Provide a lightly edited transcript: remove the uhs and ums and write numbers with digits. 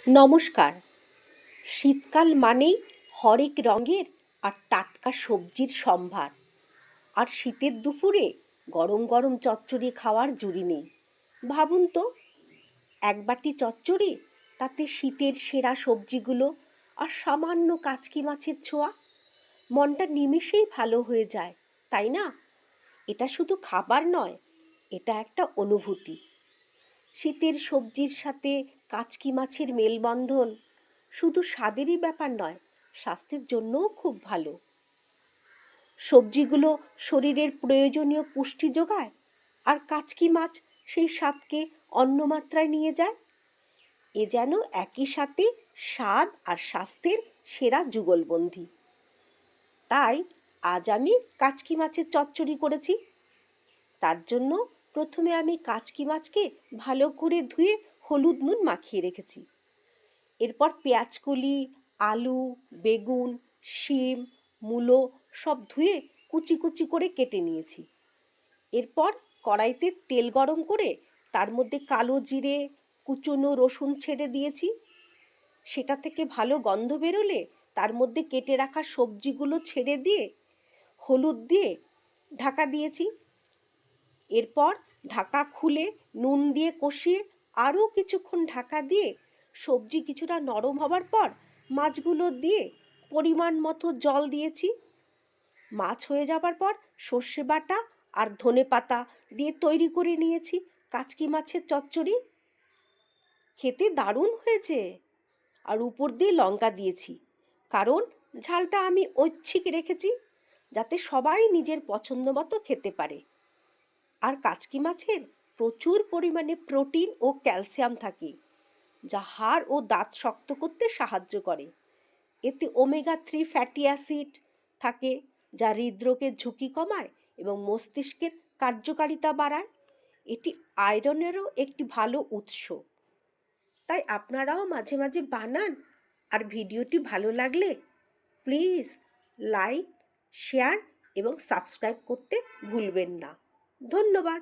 নমস্কার। শীতকাল মানেই হরেক রঙের আর টাটকা সবজির সম্ভার। আর শীতের দুপুরে গরম গরম চচ্চড়ি খাওয়ার জুড়ি নেই। ভাবুন তো, এক বাটি চচ্চড়ি, তাতে শীতের সেরা সবজিগুলো আর সামান্য কাচকি মাছের ছোঁয়া, মনটা নিমেষেই ভালো হয়ে যায়, তাই না? এটা শুধু খাবার নয়, এটা একটা অনুভূতি। শীতের সবজির সাথে কাচকি মাছের মেলবন্ধন শুধু স্বাদেরই ব্যাপার নয়, স্বাস্থ্যের জন্যও খুব ভালো। সবজিগুলো শরীরের প্রয়োজনীয় পুষ্টি যোগায়, আর কাচকি মাছ সেই স্বাদকে অন্য মাত্রায় নিয়ে যায়। এ যেন একই সাথে স্বাদ আর স্বাস্থ্যের সেরা যুগলবন্ধী। তাই আজ আমি কাচকি মাছের চচ্চড়ি করেছি। তার জন্য প্রথমে আমি কাচকি মাছকে ভালো করে ধুয়ে হলুদ নুন মাখিয়ে রেখেছি। এরপর পেঁয়াজকলি, আলু, বেগুন, শিম, মূলো সব ধুয়ে কুচি কুচি করে কেটে নিয়েছি। এরপর কড়াইতে তেল গরম করে তার মধ্যে কালো জিরে, কুচনো রসুন ছেড়ে দিয়েছি। সেটা থেকে ভালো গন্ধ বেরোলে তার মধ্যে কেটে রাখা সবজিগুলো ছেড়ে দিয়ে হলুদ দিয়ে ঢাকা দিয়েছি। এরপর ঢাকা খুলে নুন দিয়ে কষিয়ে আরও কিছুক্ষণ ঢাকা দিয়ে সবজি কিছুটা নরম হবার পর মাছগুলো দিয়ে পরিমাণ মতো জল দিয়েছি। মাছ হয়ে যাবার পর সর্ষে বাটা আর ধনেপাতা দিয়ে তৈরি করে নিয়েছি কাচকি মাছের চচ্চড়ি। খেতে দারুণ হয়েছে। আর উপর দিয়ে লঙ্কা দিয়েছি, কারণ ঝালটা আমি ঐচ্ছিক রেখেছি, যাতে সবাই নিজের পছন্দ মতো খেতে পারে। আর কাচকি মাছের প্রচুর পরিমাণে প্রোটিন ও ক্যালসিয়াম থাকে, যা হাড় ও দাঁত শক্ত করতে সাহায্য করে। এতে ওমেগা 3 ফ্যাটি অ্যাসিড থাকে, যা হৃদরোগের ঝুঁকি কমায় এবং মস্তিষ্কের কার্যকারিতা বাড়ায়। এটি আয়রনেরও একটি ভালো উৎস। তাই আপনারাও মাঝে মাঝে বানান। আর ভিডিওটি ভালো লাগলে প্লিজ লাইক, শেয়ার এবং সাবস্ক্রাইব করতে ভুলবেন না। ধন্যবাদ।